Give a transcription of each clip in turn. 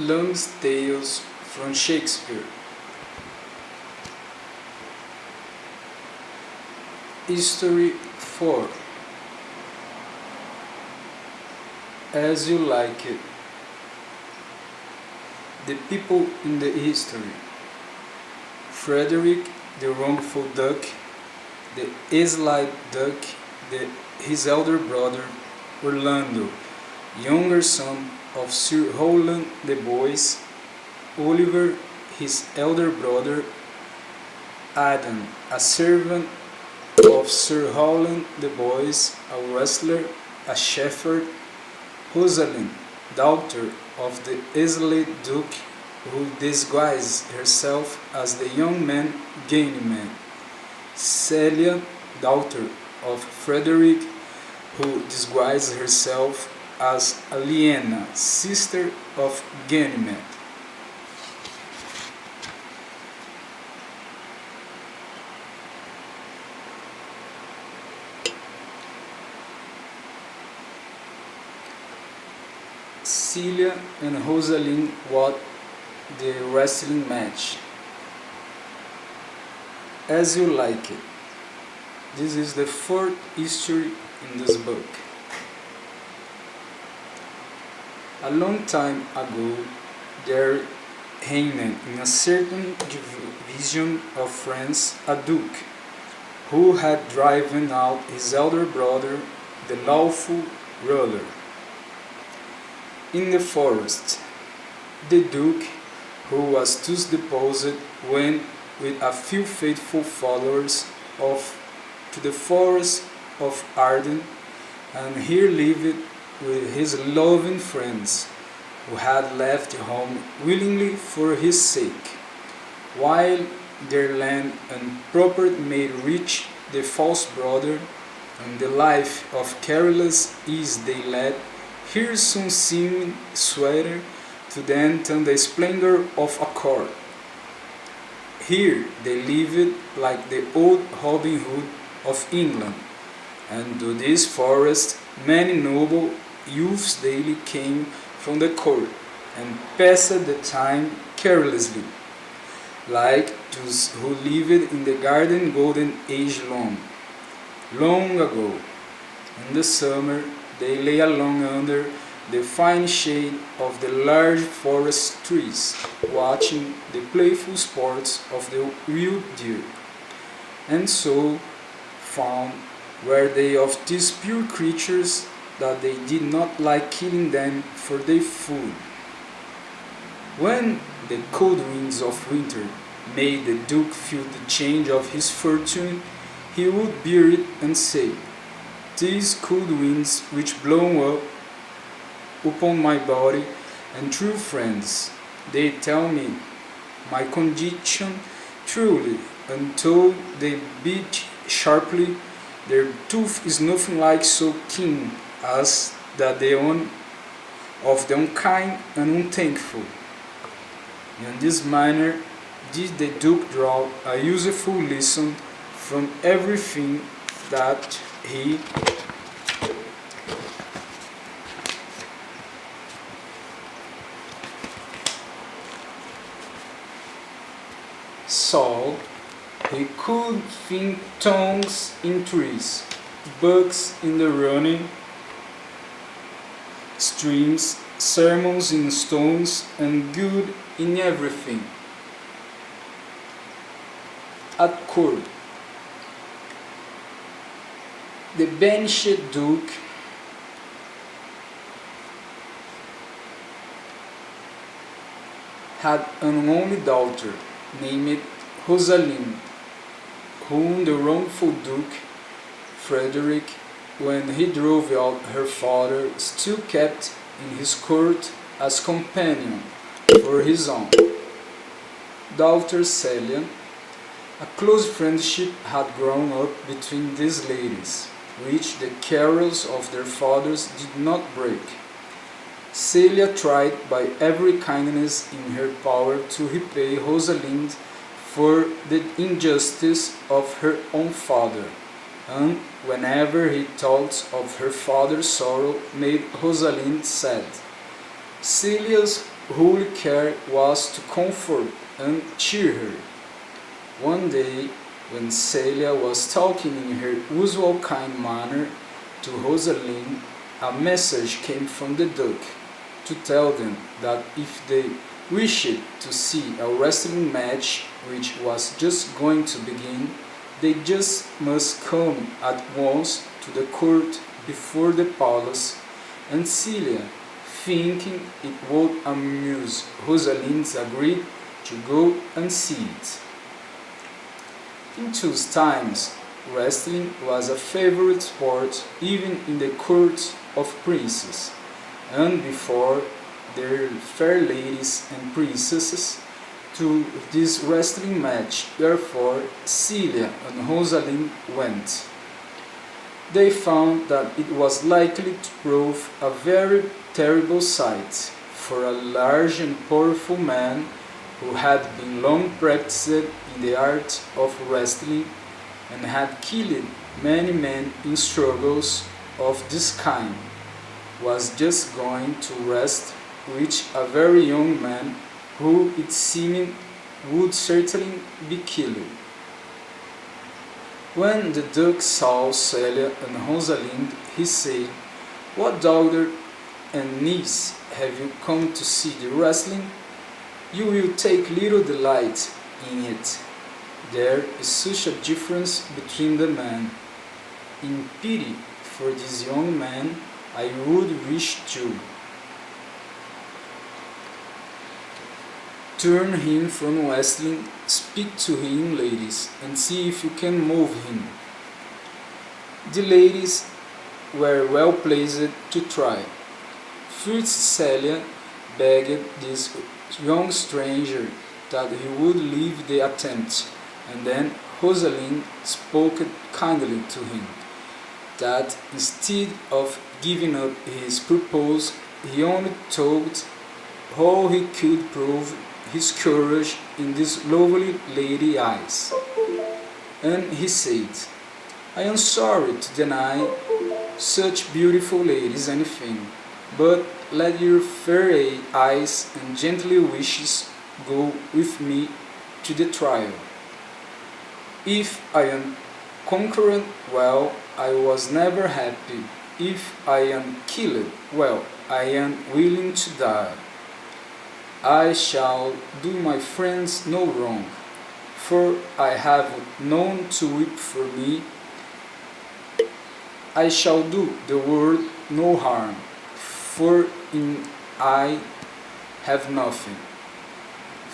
Long tales from Shakespeare. History 4. As you like it. The people in the history. Frederick, the wrongful duck, the sly duck, his elder brother, Orlando, younger son of Sir Rowland the Boys, Oliver, his elder brother, Adam, a servant of Sir Rowland the Boys, a wrestler, a shepherd, Rosalind, daughter of the sly duke, who disguised herself as the young man Gaineman, Celia, daughter of Frederick, who disguised herself as Aliena, sister of Gaineman. Celia and Rosalind watched the wrestling match. As you like it. This is the fourth history in this book. A long time ago, there reigned in a certain division of France a duke, who had driven out his elder brother, the lawful ruler. In the forest, the duke, who was thus deposed, went with a few faithful followers to the forest of Arden, and here lived with his loving friends, who had left home willingly for his sake. While their land and property made rich the false brother, and the life of careless ease they led, here soon seemed sweeter to them than the splendor of a court. Here they lived like the old Robin Hood of England, and to this forest many noble youths daily came from the court, and passed the time carelessly, like those who lived in the garden golden age long ago. In the summer they lay along under the fine shade of the large forest trees, watching the playful sports of the wild deer, and so found were they of these pure creatures that they did not like killing them for their food. When the cold winds of winter made the duke feel the change of his fortune, he would bear it and say, "These cold winds which blow up upon my body, and true friends, they tell me my condition truly, and though they beat sharply, their tooth is nothing like so keen as that the own of the unkind and unthankful." In this manner did the duke draw a useful lesson from everything that he saw. He could find tongues in trees, bugs in the running streams, sermons in stones, and good in everything. At court, the banished duke had an only daughter named Rosalind, whom the wrongful duke, Frederick, when he drove out her father, still kept in his court as companion for his own daughter Celia. A close friendship had grown up between these ladies, which the quarrels of their fathers did not break. Celia tried by every kindness in her power to repay Rosalind for the injustice of her own father, and whenever he thought of her father's sorrow made Rosalind sad. Celia's whole care was to comfort and cheer her. One day, when Celia was talking in her usual kind manner to Rosalind, a message came from the Duke to tell them that if they wished to see a wrestling match which was just going to begin, they just must come at once to the court before the palace, and Celia, thinking it would amuse Rosalind, agreed to go and see it. In those times, wrestling was a favorite sport even in the courts of princes, and before their fair ladies and princesses to this wrestling match. Therefore, Celia and Rosalind went. They found that it was likely to prove a very terrible sight, for a large and powerful man who had been long practiced in the art of wrestling and had killed many men in struggles of this kind, was just going to wrestle with a very young man who it seemed would certainly be killed. When the Duke saw Celia and Rosalind, he said, "What daughter and niece have you come to see the wrestling? You will take little delight in it. There is such a difference between the men. In pity for this young man, I would wish to turn him from wrestling. Speak to him, ladies, and see if you can move him." The ladies were well placed to try. First Celia begged this young stranger that he would leave the attempt, and then Rosalind spoke kindly to him, that instead of giving up his purpose, he only thought how he could prove his courage in this lovely lady's eyes. And he said, "I am sorry to deny such beautiful ladies anything, but let your fair eyes and gentle wishes go with me to the trial. If I am conquered, well, I was never happy. If I am killed, well, I am willing to die. I shall do my friends no wrong, for I have none to weep for me. I shall do the world no harm, for in I have nothing.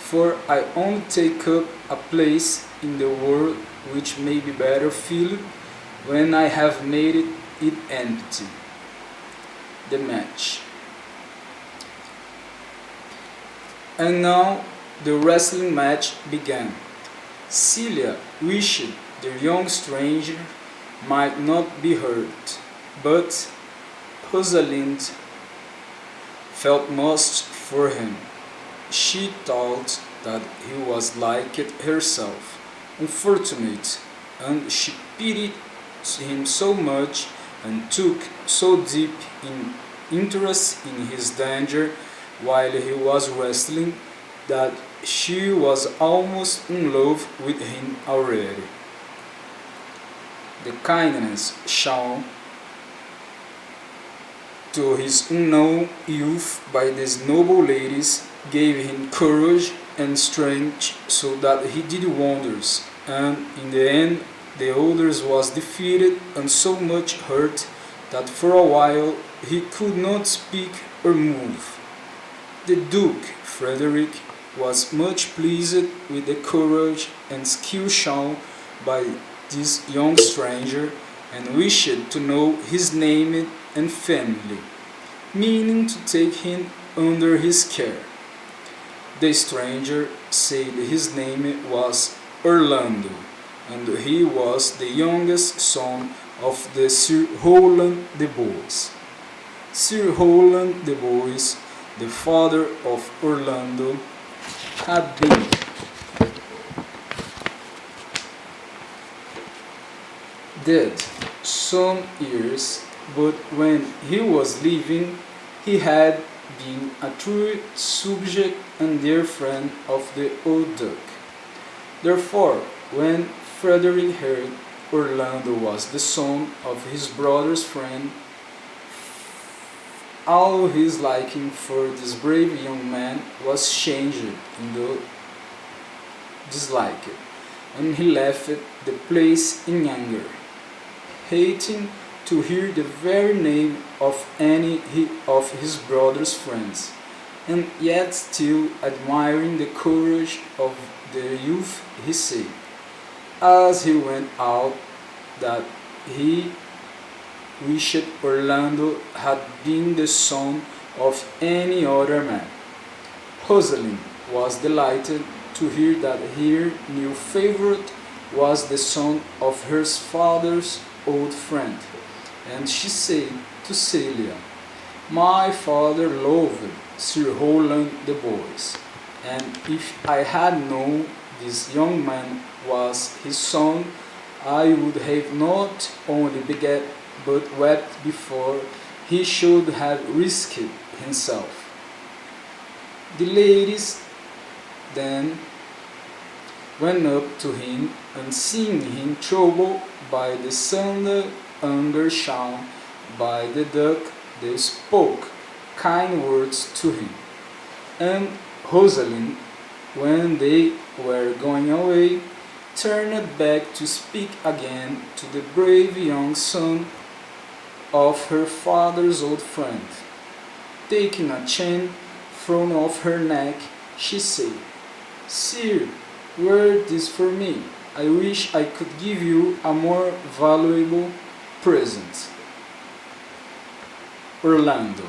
For I only take up a place in the world which may be better filled when I have made it empty." The match. And now the wrestling match began. Celia wished the young stranger might not be hurt, but Rosalind felt most for him. She thought that he was like herself, unfortunate, and she pitied him so much and took so deep an interest in his danger while he was wrestling that she was almost in love with him already. The kindness shown to his unknown youth by these noble ladies gave him courage and strength so that he did wonders, and in the end the others was defeated and so much hurt that for a while he could not speak or move. The Duke Frederick was much pleased with the courage and skill shown by this young stranger, and wished to know his name and family, meaning to take him under his care. The stranger said his name was Orlando, and he was the youngest son of the Sir Rowland de Bois. Sir Rowland de Bois, the father of Orlando, had been dead some years, but when he was living, he had being a true subject and dear friend of the old duck. Therefore, when Frederick heard Orlando was the son of his brother's friend, all his liking for this brave young man was changed into dislike, and he left the place in anger, hating to hear the very name of any of his brother's friends, and yet still admiring the courage of the youth. He said, as he went out, that he wished Orlando had been the son of any other man. Rosalind was delighted to hear that her new favorite was the son of her father's old friend, and she said to Celia, my father loved Sir Rowland the boys, and if I had known this young man was his son, I would have not only begat but wept before he should have risked himself. The ladies then went up to him, and seeing him troubled by the sudden anger shown by the duck, they spoke kind words to him. And Rosalind, when they were going away, turned back to speak again to the brave young son of her father's old friend. Taking a chain from off her neck, she said, Sir, wear this for me. I wish I could give you a more valuable present. Orlando.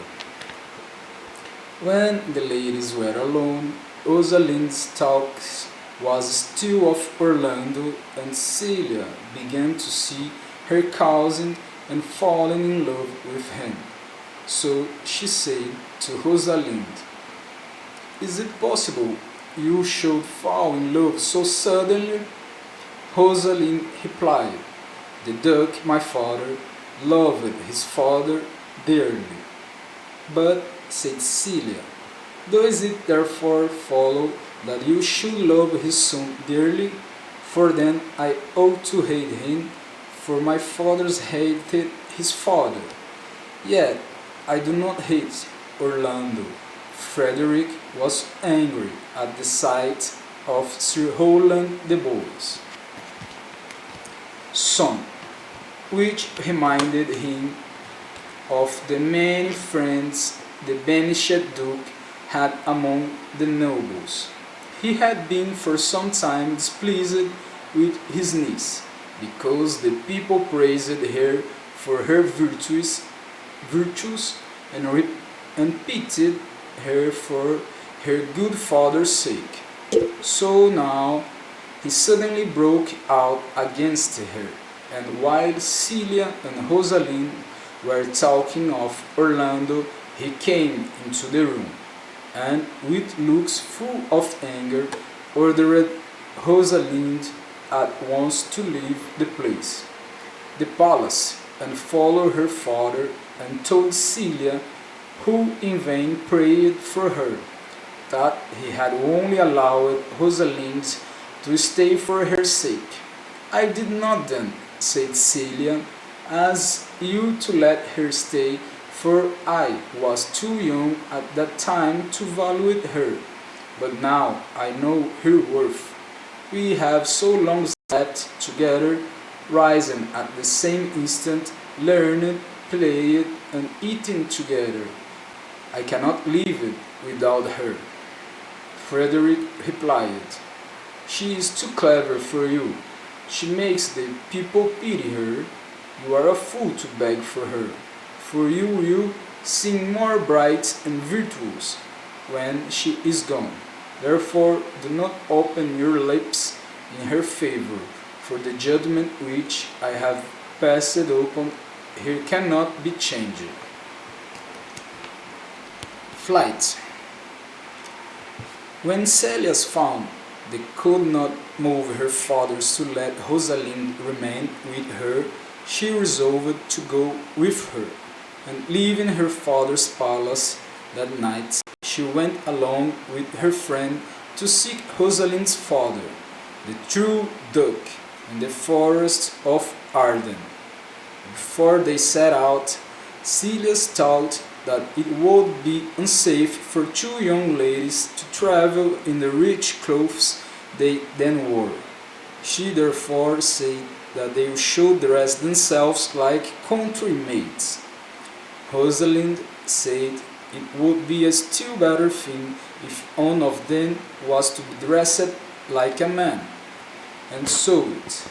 When the ladies were alone, Rosalind's talk was still of Orlando, and Celia began to see her cousin and falling in love with him. So she said to Rosalind, is it possible you should fall in love so suddenly? Rosalind replied, the duck, my father, loved his father dearly. But, said Celia, does it therefore follow that you should love his son dearly? For then I ought to hate him, for my fathers hated his father. Yet I do not hate Orlando. Frederick was angry at the sight of Sir Rowland the boys. Son, which reminded him of the many friends the banished duke had among the nobles. He had been for some time displeased with his niece, because the people praised her for her virtues and pitied her for her good father's sake. So now he suddenly broke out against her, and while Celia and Rosalind were talking of Orlando, he came into the room, and with looks full of anger ordered Rosalind at once to leave the place, the palace, and follow her father, and told Celia, who in vain prayed for her, that he had only allowed Rosalind to stay for her sake. I did not then, said Celia, ask you to let her stay, for I was too young at that time to value her, but now I know her worth. We have so long slept together, risen at the same instant, learned, played, and eaten together. I cannot live it without her. Frederick replied, she is too clever for you. She makes the people pity her. You are a fool to beg for her, for you will seem more bright and virtuous when she is gone. Therefore do not open your lips in her favor, for the judgment which I have passed upon her cannot be changed. Flight. When Celia found they could not move her fathers to let Rosalind remain with her, she resolved to go with her, and leaving her father's palace, That night she went along with her friend to seek Rosalind's father, the true duck, in the forest of Arden. Before they set out, Celia thought that it would be unsafe for two young ladies to travel in the rich clothes they then wore. She therefore said that they should dress themselves like country maids. Rosalind said it would be a still better thing if one of them was to be dressed like a man, and so it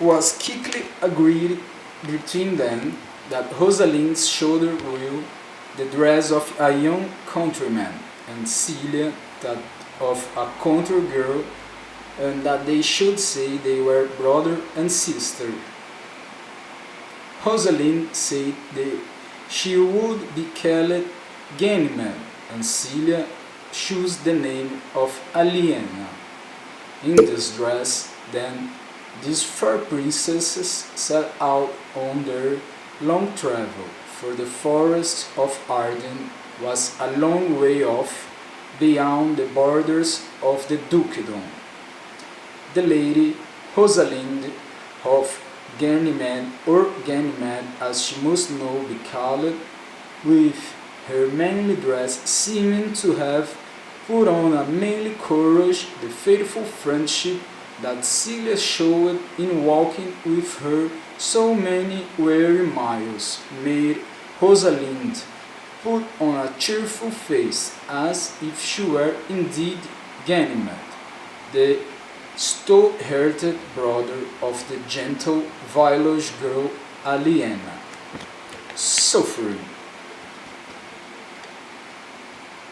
was quickly agreed between them that Rosalind should wear the dress of a young countryman, and Celia that of a country girl, and that they should say they were brother and sister. Rosalind said that she would be called Ganymede, and Celia chose the name of Aliena. In this dress, then, these fair princesses set out on their long travel, for the forest of Arden was a long way off, beyond the borders of the dukedom. The lady Rosalind of Ganymede, or Ganymede as she must now be called, with her manly dress seeming to have put on a manly courage the faithful friendship that Celia showed in walking with her so many weary miles, made Rosalind put on a cheerful face, as if she were indeed Ganymede, the stout-hearted brother of the gentle village girl Aliena. Suffering.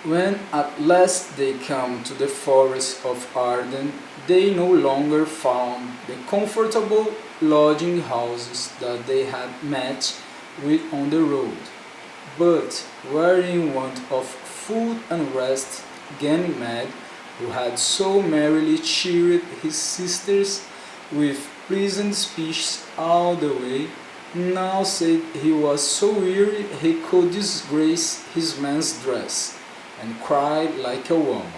When at last they come to the forest of Arden, they no longer found the comfortable lodging houses that they had met with on the road, but were in want of food and rest. Ganymede, who had so merrily cheered his sisters with pleasant speeches all the way, now said he was so weary he could disgrace his man's dress, and cried like a woman.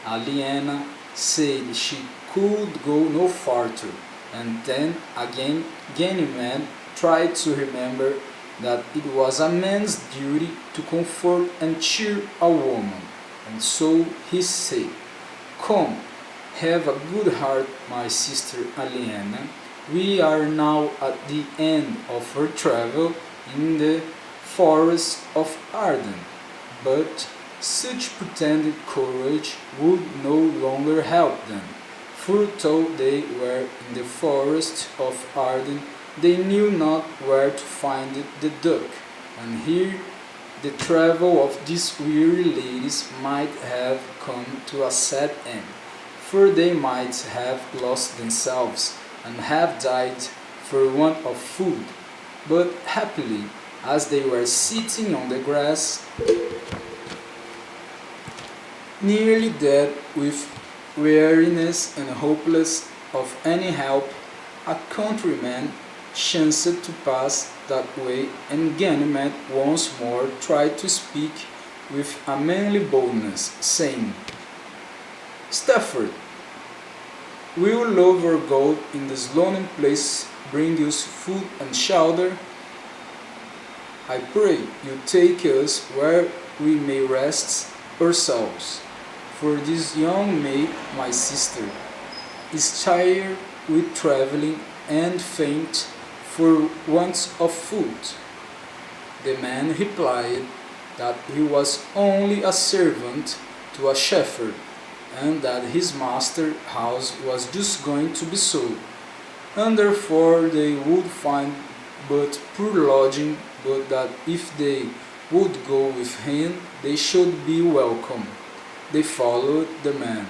Aliena said she could go no farther, and then again Ganymede tried to remember that it was a man's duty to comfort and cheer a woman, and so he said, "Come, have a good heart, my sister Aliena. We are now at the end of our travel in the forest of Arden." But such pretended courage would no longer help them, for though they were in the forest of Arden, they knew not where to find the duck, and here the travel of these weary ladies might have come to a sad end, for they might have lost themselves and have died for want of food. But happily, as they were sitting on the grass, nearly dead with weariness and hopeless of any help, a countryman chanced to pass that way, and Ganymede once more tried to speak with a manly boldness, saying, "Stafford, will love or gold in this lonely place bring us food and shelter? I pray you take us where we may rest ourselves, for this young maid, my sister, is tired with traveling and faint for want of food." The man replied that he was only a servant to a shepherd, and that his master's house was just going to be sold, and therefore they would find but poor lodging, but that if they would go with him, they should be welcome. They followed the man.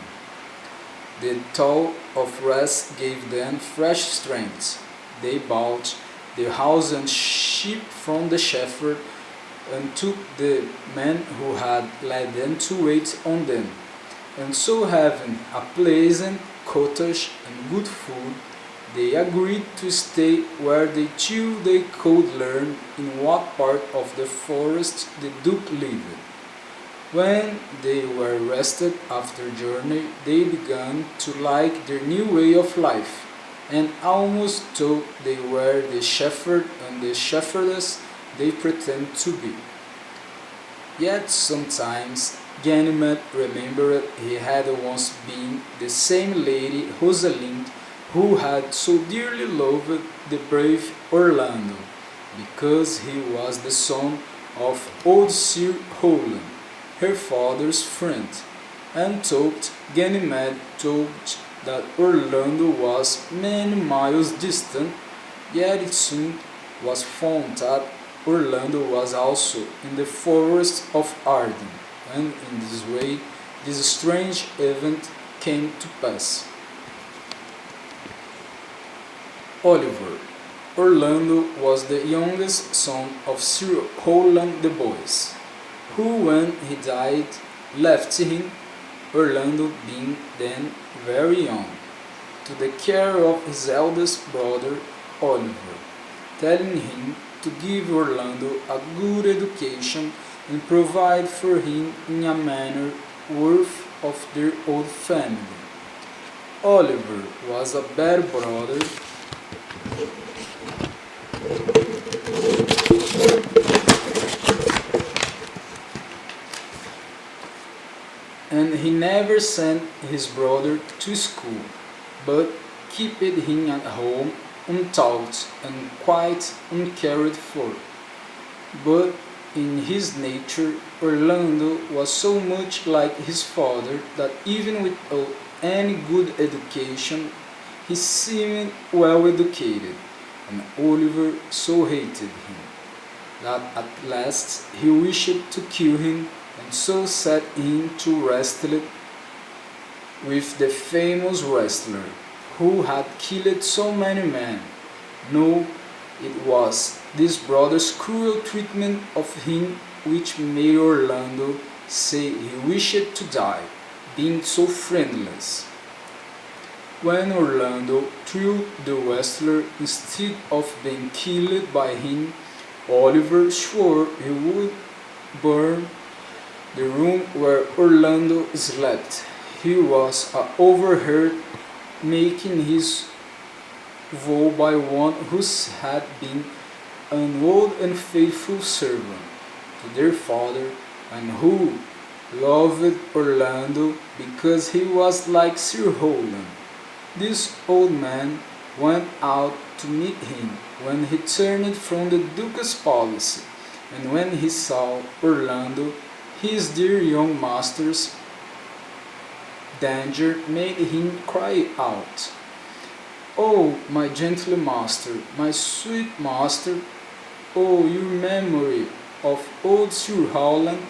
The thought of rest gave them fresh strength. They bought the house and sheep from the shepherd, and took the man who had led them to wait on them. And so, having a pleasant cottage and good food, they agreed to stay where till they could learn in what part of the forest the Duke lived. When they were rested after journey, they began to like their new way of life, and almost thought they were the shepherd and the shepherdess they pretend to be. Yet sometimes Ganymede remembered he had once been the same lady Rosalind who had so dearly loved the brave Orlando, because he was the son of old Sir Rowland, her father's friend, and thought Ganymede thought that Orlando was many miles distant, yet it soon was found that Orlando was also in the forest of Arden, and in this way this strange event came to pass. Oliver. Orlando was the youngest son of Sir Rowland the Boys, who when he died left him, Orlando being then very young, to the care of his eldest brother Oliver, telling him to give Orlando a good education and provide for him in a manner worthy of their old family. Oliver was a bad brother and he never sent his brother to school, but kept him at home untaught and quite uncared for. But in his nature, Orlando was so much like his father that even without any good education, he seemed well educated, and Oliver so hated him that at last he wished to kill him, and so set him to wrestle with the famous wrestler who had killed so many men. No, it was this brother's cruel treatment of him which made Orlando say he wished to die, being so friendless. When Orlando threw the wrestler instead of being killed by him, Oliver swore he would burn the room where Orlando slept. He was overheard making his vow by one who had been an old and faithful servant to their father, and who loved Orlando because he was like Sir Rowland. This old man went out to meet him when he turned from the Duke's palace, and when he saw Orlando, his dear young master's danger made him cry out, "Oh, my gentle master, my sweet master, oh, your memory of old Sir Rowland,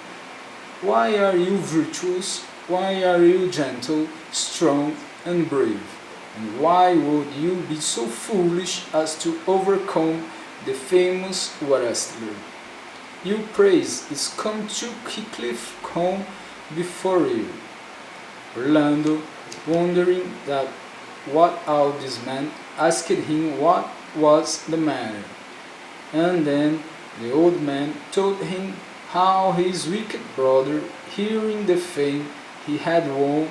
why are you virtuous, why are you gentle, strong, and brave? And why would you be so foolish as to overcome the famous wrestler? Your praise is come too quickly home before you." Orlando, wondering that what all this meant, asked him what was the matter, and then the old man told him how his wicked brother, hearing the fame he had won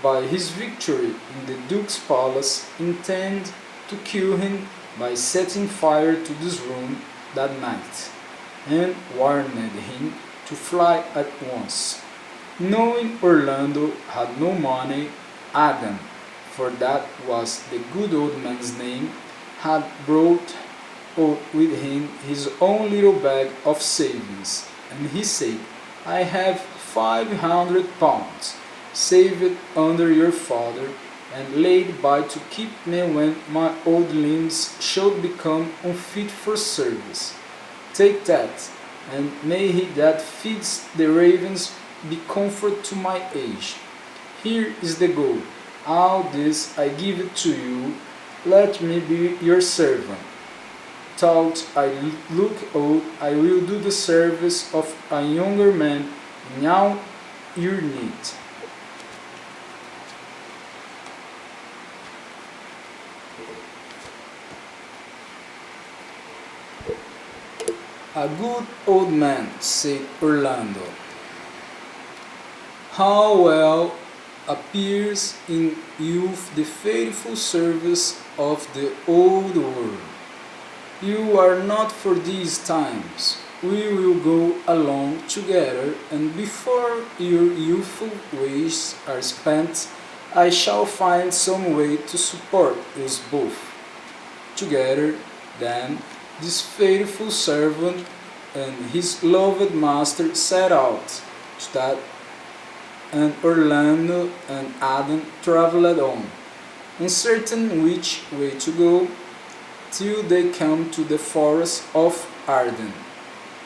by his victory in the Duke's palace, intended to kill him by setting fire to this room that night, and warned him to fly at once. Knowing Orlando had no money, Adam, for that was the good old man's name, had brought out with him his own little bag of savings, and he said, "I have 500 pounds saved under your father, and laid by to keep me when my old limbs should become unfit for service. Take that, and may he that feeds the ravens be comfort to my age. Here is the gold. All this I give it to you. Let me be your servant." thought I look old, I will do the service of a younger man in all your need. A good old man, said Orlando. How well appears in youth the faithful service of the old world. You are not for these times. We will go along together, and before your youthful ways are spent, I shall find some way to support us both. Together, then, this faithful servant and his loved master set out, and Orlando and Adam travelled on, uncertain which way to go, till they came to the forest of Arden,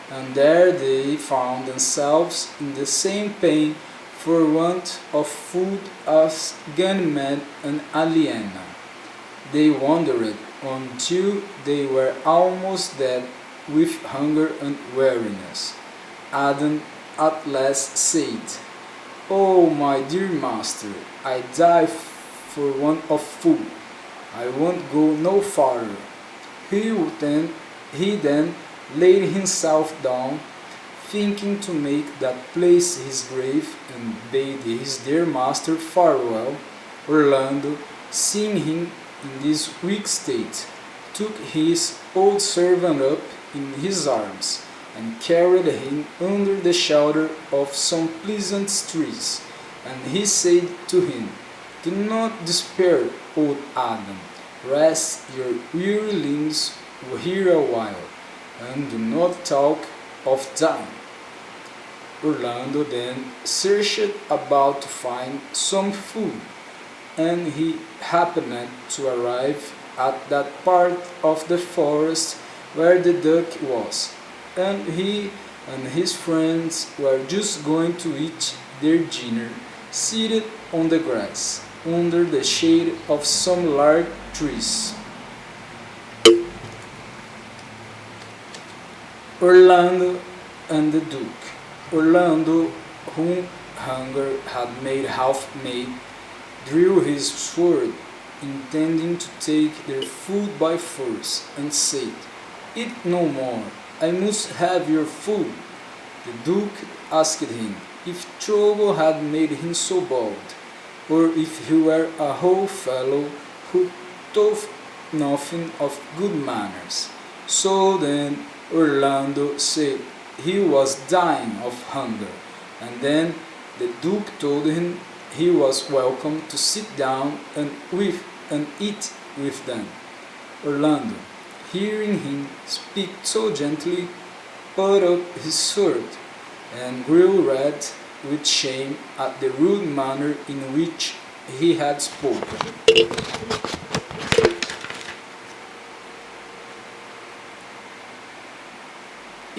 and there they found themselves in the same pain for want of food as Ganymede and Aliena. They wandered until they were almost dead with hunger and weariness. Adam at last said, "Oh, my dear master, I die for want of food. I won't go no farther." He then laid himself down, thinking to make that place his grave, and bade his dear master farewell. Orlando, seeing him in this weak state, took his old servant up in his arms, and carried him under the shelter of some pleasant trees. And he said to him, "Do not despair, old Adam. Rest your weary limbs here a while, and do not talk of dying." Orlando then searched about to find some food, and he happened to arrive at that part of the forest where the duck was, and he and his friends were just going to eat their dinner, seated on the grass, under the shade of some large trees. Orlando and the Duke. Orlando, whom hunger had made half-mad, drew his sword, intending to take their food by force, and said, "Eat no more, I must have your food." The Duke asked him if trouble had made him so bold, or if he were a whole fellow who thought nothing of good manners. So then Orlando said he was dying of hunger, and then the Duke told him he was welcome to sit down and eat with them. Orlando, hearing him speak so gently, put up his sword, and grew red with shame at the rude manner in which he had spoken.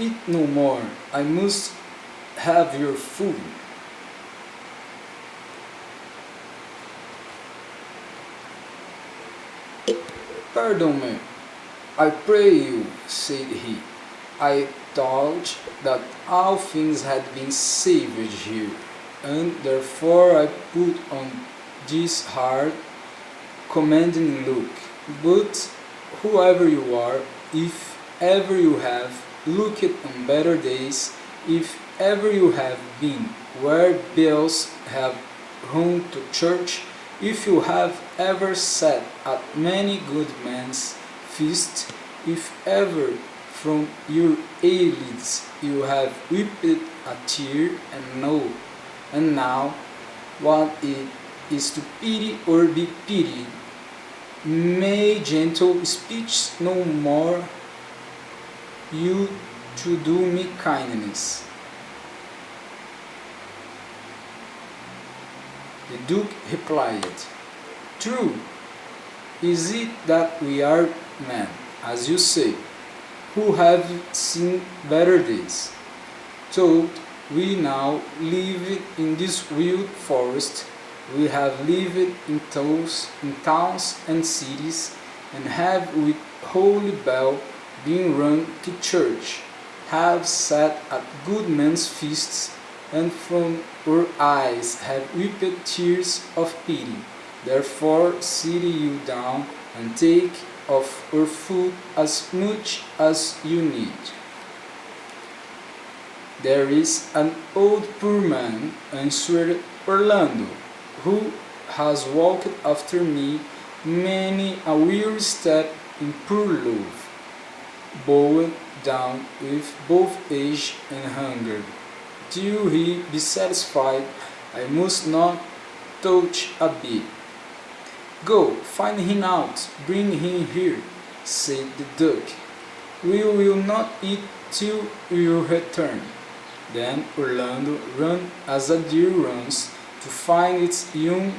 "Eat no more, I must have your food." "Pardon me, I pray you," said he. "I thought that all things had been savage here, and therefore I put on this hard, commanding look. But whoever you are, if ever you have looked on better days, if ever you have been where bells have rung to church, if you have ever sat at many good men's feasts, if ever from your eyelids you have wept a tear, and now what it is to pity or be pitied, may gentle speech no more you to do me kindness." The Duke replied, "True is it that we are men, as you say, who have seen better days. Though we now live in this wild forest, we have lived in towns and cities, and have with holy bell been run to church, have sat at good men's feasts, and from our eyes have wept tears of pity. Therefore sit you down and take of our food as much as you need. There is an old poor man, answered Orlando, who has walked after me many a weary step in poor loaf, bowed down with both age and hunger. Till he be satisfied, I must not touch a bit. Go, find him out, bring him here, said the duck. We will not eat till you return. Then Orlando ran as a deer runs to find its young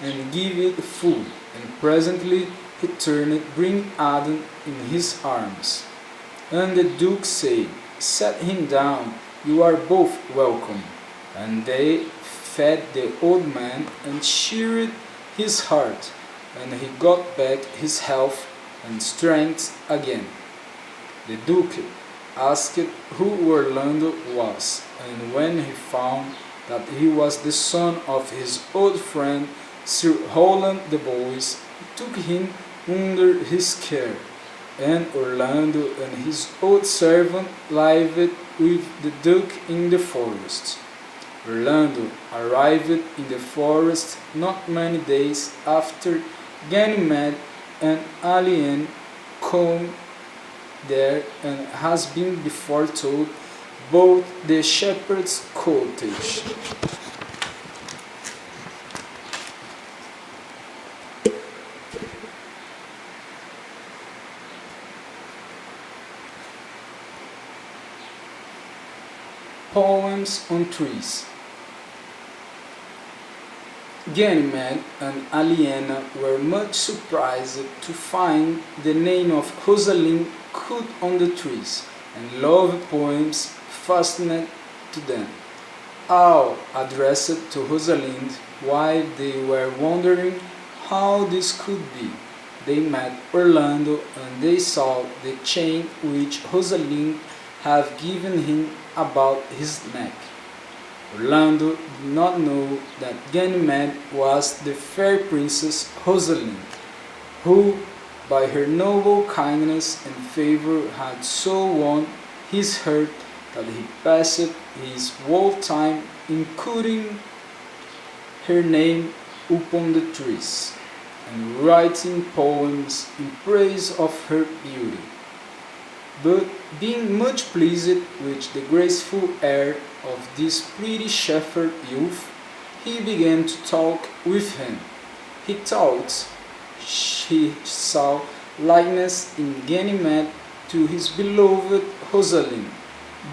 and give it food, and presently returned, bringing Adam in his arms. And the duke said, Set him down, you are both welcome. And they fed the old man and cheered his heart, and he got back his health and strength again. The duke asked who Orlando was, and when he found that he was the son of his old friend Sir Roland the Boys, he took him under his care, and Orlando and his old servant lived with the duke in the forest. Orlando arrived in the forest not many days after Ganymede and Alien come there, and has been before told both the shepherd's cottage. Poems on trees. Ganymede and Aliena were much surprised to find the name of Rosalind cut on the trees, and love poems fastened to them, all addressed to Rosalind. While they were wondering how this could be, they met Orlando, and they saw the chain which Rosalind had given him about his neck. Orlando did not know that Ganymede was the fair princess Rosalind, who, by her noble kindness and favor, had so won his heart that he passed his whole time in cutting her name upon the trees, and writing poems in praise of her beauty. But being much pleased with the graceful air of this pretty shepherd youth, he began to talk with him. He thought he saw likeness in Ganymede to his beloved Rosalind,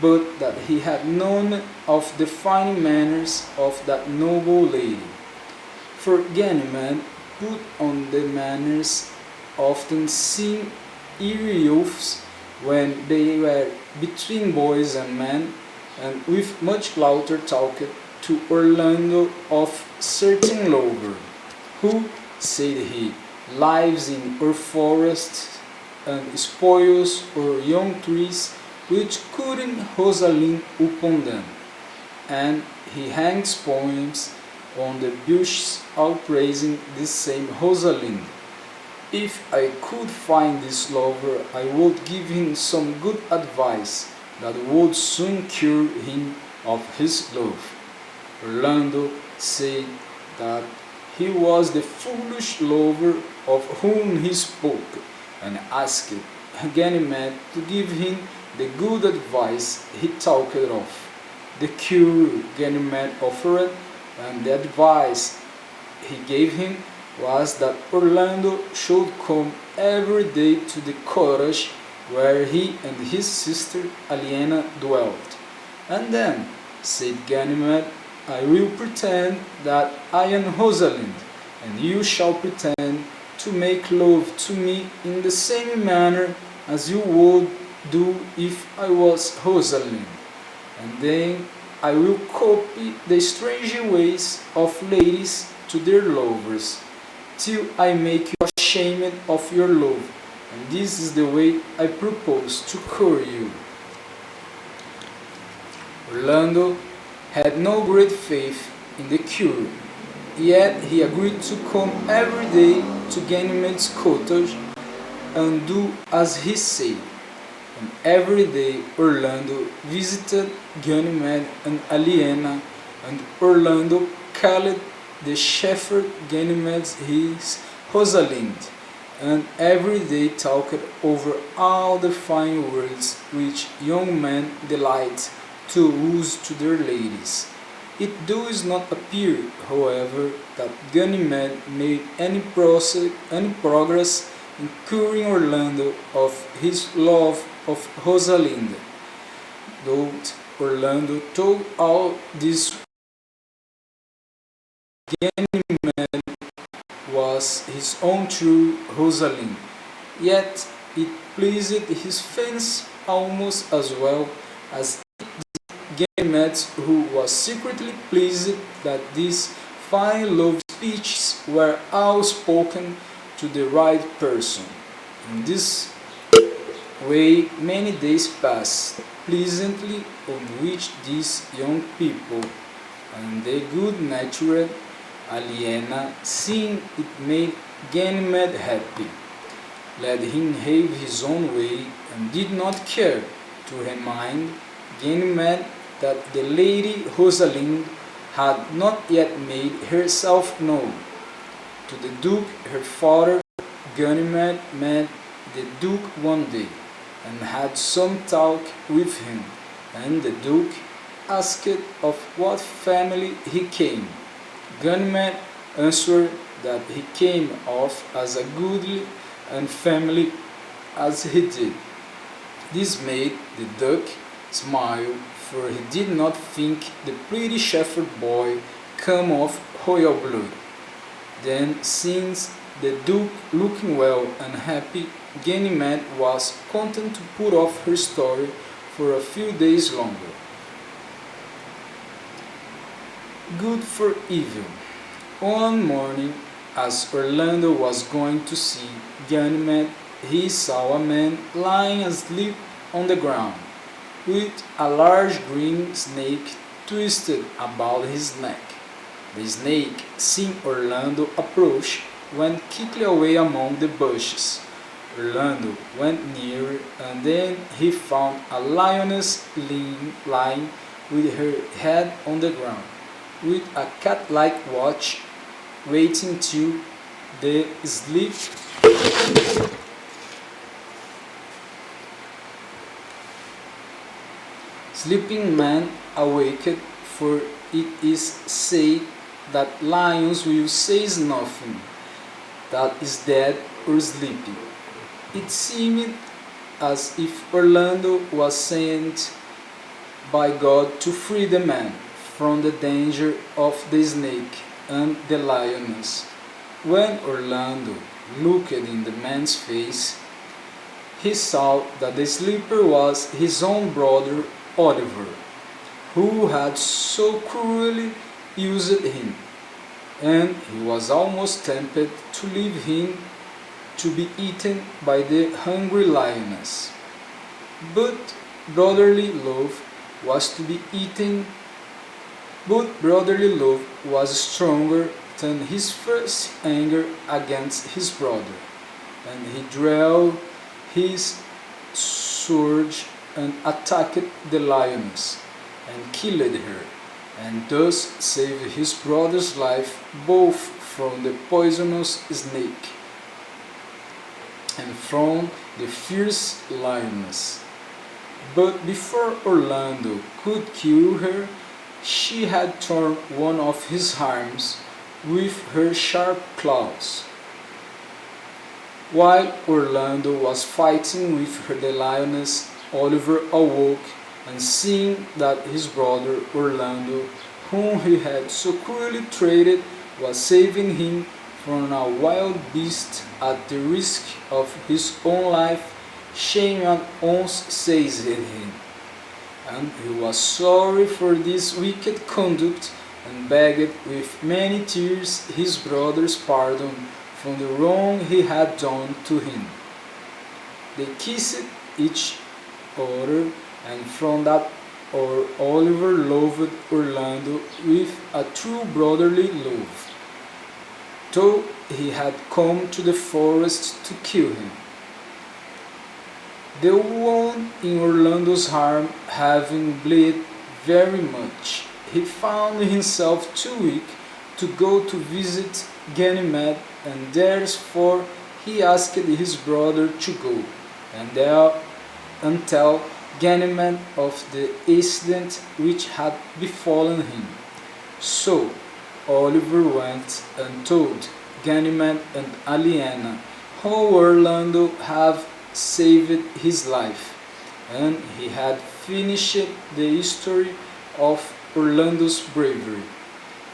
but that he had none of the fine manners of that noble lady. For Ganymede put on the manners often seen eerie youths when they were between boys and men, and with much laughter talked to Orlando of certain lover, who, said he, lives in our forests and spoils our young trees, which couldn't Rosalind upon them. And he hangs poems on the bushes all praising this same Rosalind. If I could find this lover, I would give him some good advice that would soon cure him of his love. Orlando said that he was the foolish lover of whom he spoke, and asked Ganymede to give him the good advice he talked of. The cure Ganymede offered, and the advice he gave him, was that Orlando should come every day to the cottage where he and his sister Aliena dwelt. And then, said Ganymede, I will pretend that I am Rosalind, and you shall pretend to make love to me in the same manner as you would do if I was Rosalind. And then I will copy the strange ways of ladies to their lovers, till I make you ashamed of your love, and this is the way I propose to cure you. Orlando had no great faith in the cure, yet he agreed to come every day to Ganymede's cottage and do as he said. And every day Orlando visited Ganymede and Aliena, and Orlando called the shepherd Ganymede his Rosalind, and every day talked over all the fine words which young men delight to use to their ladies. It does not appear, however, that Ganymede made any progress in curing Orlando of his love of Rosalind, though Orlando told all this Ganymede was his own true Rosalind, yet it pleased his fancy almost as well as Ganymede, who was secretly pleased that these fine love speeches were all spoken to the right person. In this way many days passed pleasantly, on which these young people and the good-natured Aliena, seeing it made Ganymede happy, let him have his own way, and did not care to remind Ganymede that the lady Rosalind had not yet made herself known. To the Duke her father, Ganymede met the Duke one day, and had some talk with him, and the Duke asked of what family he came. Ganymede answered that he came of as a goodly and family as he did. This made the Duke smile, for he did not think the pretty shepherd boy come of royal blood. Then, since the Duke looking well and happy, Ganymede was content to put off her story for a few days longer. Good for evil. One morning, as Orlando was going to see Ganymede, he saw a man lying asleep on the ground, with a large green snake twisted about his neck. The snake, seeing Orlando approach, went quickly away among the bushes. Orlando went nearer, and then he found a lioness lying with her head on the ground, with a cat-like watch, waiting till the sleeping man awaked, for it is said that lions will say nothing that is dead or sleeping. It seemed as if Orlando was sent by God to free the man from the danger of the snake and the lioness. When Orlando looked in the man's face, he saw that the sleeper was his own brother Oliver, who had so cruelly used him, and he was almost tempted to leave him to be eaten by the hungry lioness. But brotherly love was stronger than his first anger against his brother, and he drew his sword and attacked the lioness and killed her, and thus saved his brother's life both from the poisonous snake and from the fierce lioness. But before Orlando could kill her, she had torn one of his arms with her sharp claws. While Orlando was fighting with the lioness, Oliver awoke, and seeing that his brother Orlando, whom he had so cruelly treated, was saving him from a wild beast at the risk of his own life, shame at once seized him, and he was sorry for this wicked conduct, and begged with many tears his brother's pardon for the wrong he had done to him. They kissed each other, and from that hour Oliver loved Orlando with a true brotherly love, though he had come to the forest to kill him. The wound in Orlando's arm having bled very much, he found himself too weak to go to visit Ganymede, and therefore he asked his brother to go and tell Ganymede of the accident which had befallen him. So Oliver went and told Ganymede and Aliena how Orlando had saved his life, and he had finished the history of Orlando's bravery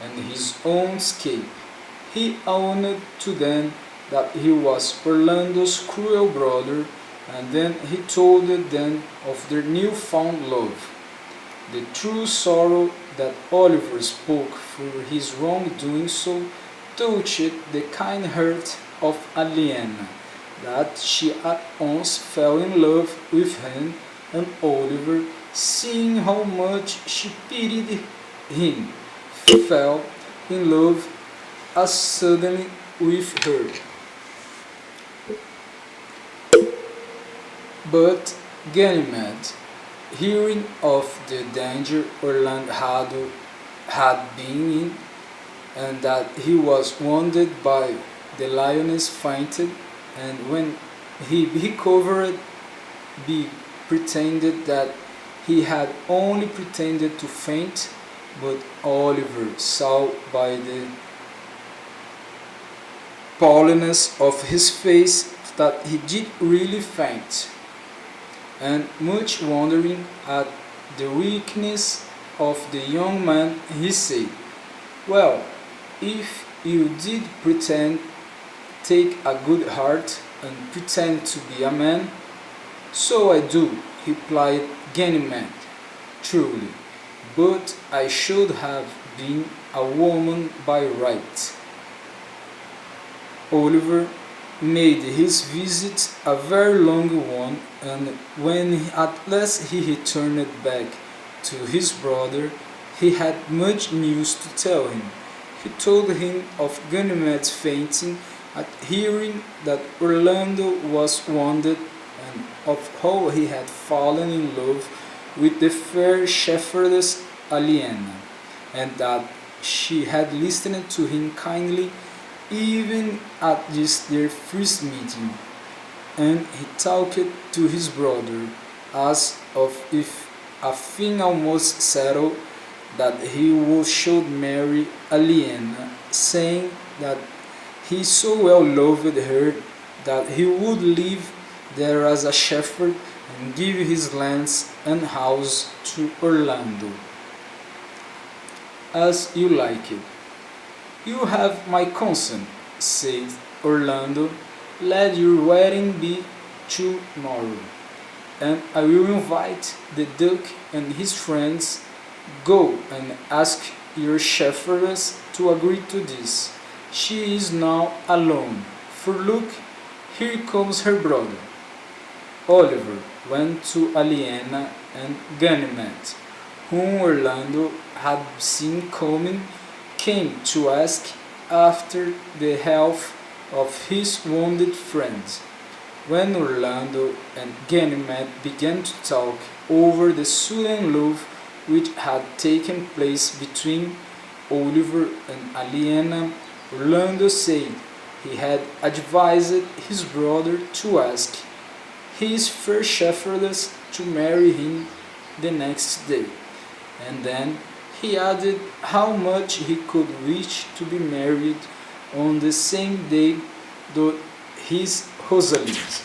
and his own escape. He owned to them that he was Orlando's cruel brother, and then he told them of their newfound love. The true sorrow that Oliver spoke for his wrongdoing so touched the kind heart of Aliena, that she at once fell in love with him, and Oliver, seeing how much she pitied him, fell in love as suddenly with her. But Ganymede, hearing of the danger Orlando had been in, and that he was wounded by the lioness, fainted, and when he recovered, pretended that he had only pretended to faint, but Oliver saw by the paleness of his face that he did really faint, and much wondering at the weakness of the young man, he said, "Well, if you did pretend, take a good heart and pretend to be a man." "So I do," replied Ganymede, "truly, but I should have been a woman by right." Oliver made his visit a very long one, and when at last he returned back to his brother, he had much news to tell him. He told him of Ganymede's fainting at hearing that Orlando was wounded, and of how he had fallen in love with the fair shepherdess Aliena, and that she had listened to him kindly even at this their first meeting. And he talked to his brother as of if a thing almost settled, that he should marry Aliena, saying that he so well loved her that he would live there as a shepherd and give his lands and house to Orlando. "As you like it. You have my consent," said Orlando. "Let your wedding be tomorrow, and I will invite the duke and his friends. Go and ask your shepherdess to agree to this. She is now alone, for look, here comes her brother." Oliver went to Aliena and Ganymede, whom Orlando had seen coming, came to ask after the health of his wounded friend. When Orlando and Ganymede began to talk over the sudden love which had taken place between Oliver and Aliena, Orlando said he had advised his brother to ask his fair shepherdess to marry him the next day, and then he added how much he could wish to be married on the same day to his Rosalind.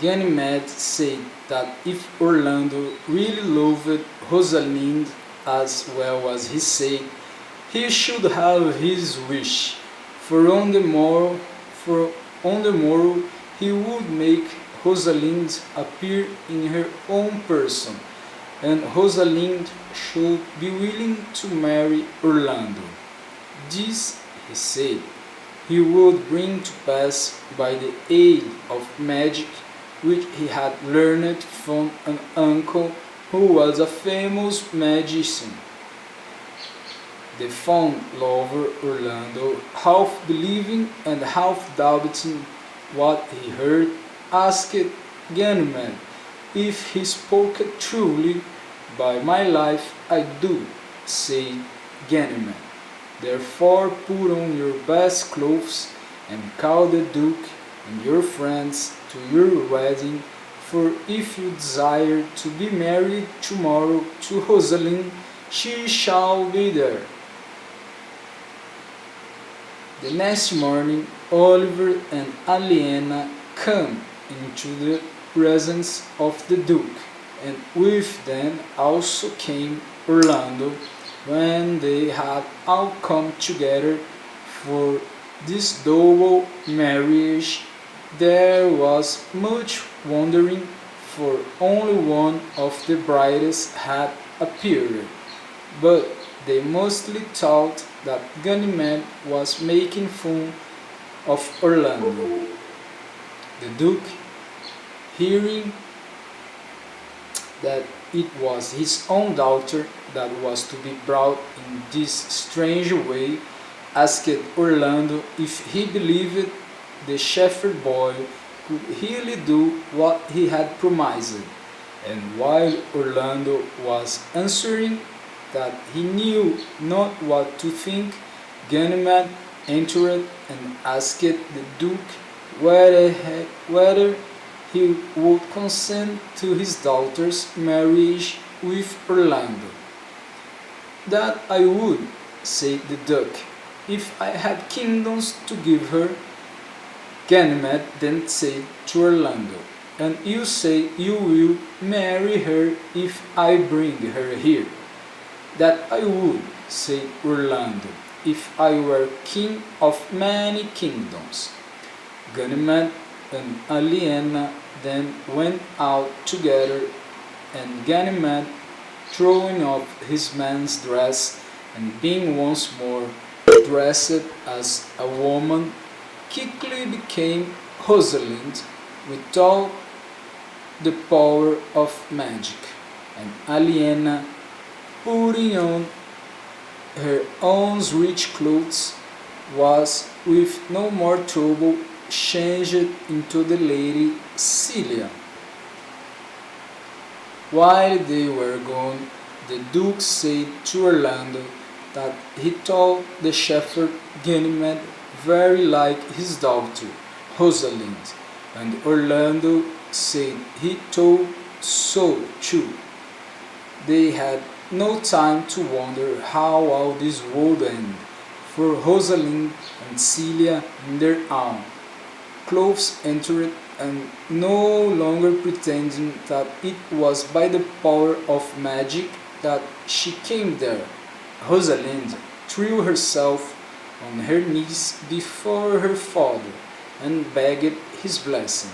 Ganymede said that if Orlando really loved Rosalind as well as he said, he should have his wish, for on on the morrow he would make Rosalind appear in her own person, and Rosalind should be willing to marry Orlando. This, he said, he would bring to pass by the aid of magic which he had learned from an uncle who was a famous magician. The fond lover Orlando, half believing and half doubting what he heard, asked Ganymede if he spoke truly. By my life I do, said Ganymede. Therefore put on your best clothes and call the Duke and your friends to your wedding, for if you desire to be married tomorrow to Rosalind, she shall be there. The next morning, Oliver and Aliena came into the presence of the Duke, and with them also came Orlando. When they had all come together for this double marriage, there was much wondering, for only one of the brides had appeared, but they mostly thought that Ganymede was making fun of Orlando. The Duke, hearing that it was his own daughter that was to be brought in this strange way, asked Orlando if he believed the shepherd boy could really do what he had promised. And while Orlando was answering that he knew not what to think, Ganymede entered and asked the Duke whether he would consent to his daughter's marriage with Orlando. That I would, said the Duke, if I had kingdoms to give her. Ganymede then said to Orlando, and you say you will marry her if I bring her here. That I would, said Orlando, if I were king of many kingdoms. Ganymede and Aliena then went out together, and Ganymede, throwing off his man's dress and being once more dressed as a woman, quickly became Rosalind with all the power of magic, and Aliena, putting on her own rich clothes, was with no more trouble changed into the lady Celia. While they were gone, the Duke said to Orlando that he thought the shepherd Ganymede very like his daughter Rosalind, and Orlando said he thought so too. They had no time to wonder how all this would end, for Rosalind and Celia in their own clothes entered, and no longer pretending that it was by the power of magic that she came there, Rosalind threw herself on her knees before her father and begged his blessing.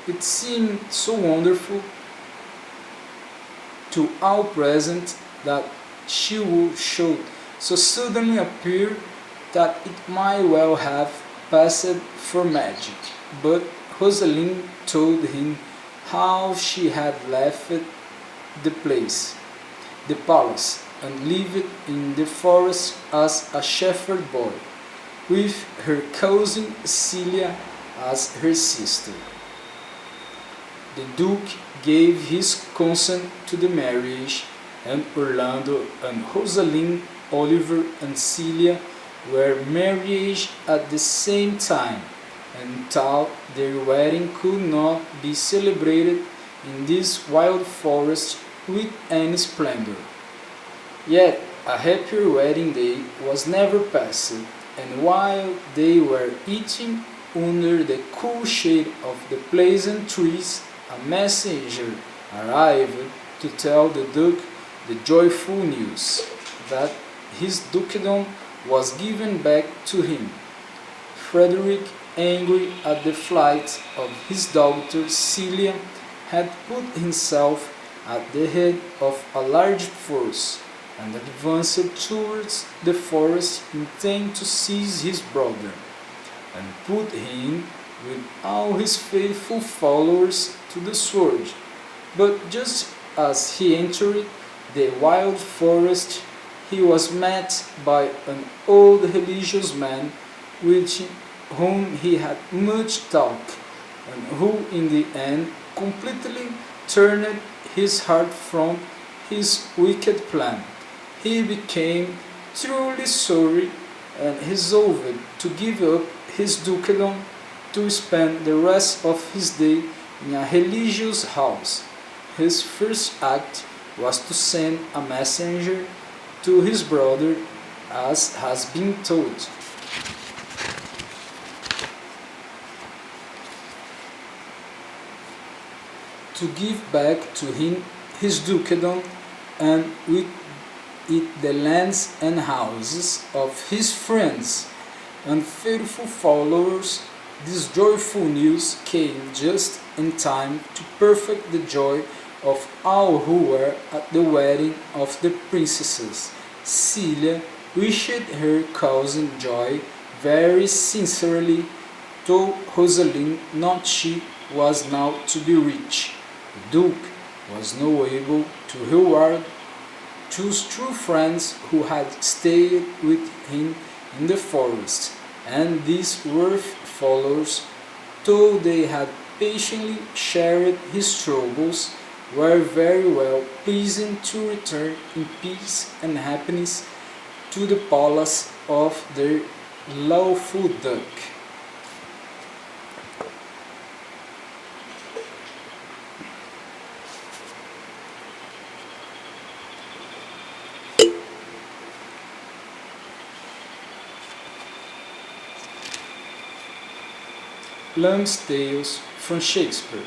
It seemed so wonderful to all present that she should so suddenly appear that it might well have passed for magic. But Rosalind told him how she had left the palace, and lived in the forest as a shepherd boy, with her cousin Celia as her sister. The Duke gave his consent to the marriage, and Orlando and Rosalind, Oliver and Celia were married at the same time, and thought their wedding could not be celebrated in this wild forest with any splendor. Yet a happier wedding day was never passed, and while they were eating under the cool shade of the pleasant trees, a messenger arrived to tell the Duke the joyful news that his dukedom was given back to him. Frederick angry at the flight of his daughter Celia, had put himself at the head of a large force, and advanced towards the forest intent to seize his brother, and put him with all his faithful followers to the sword. But just as he entered the wild forest, he was met by an old religious man with whom he had much talk, and who in the end completely turned his heart from his wicked plan. He became truly sorry and resolved to give up his dukedom to spend the rest of his day in a religious house. His first act was to send a messenger to his brother, as has been told. To give back to him his dukedom, and with it the lands and houses of his friends and faithful followers. This joyful news came just in time to perfect the joy of all who were at the wedding of the princesses. Celia wished her cousin joy very sincerely, though Rosaline, not she, was now to be rich. The Duke was now able to reward two true friends who had stayed with him in the forest, and these worthy followers, though they had patiently shared his troubles, were very well pleased to return in peace and happiness to the palace of their lawful duke. Lamb's Tales from Shakespeare.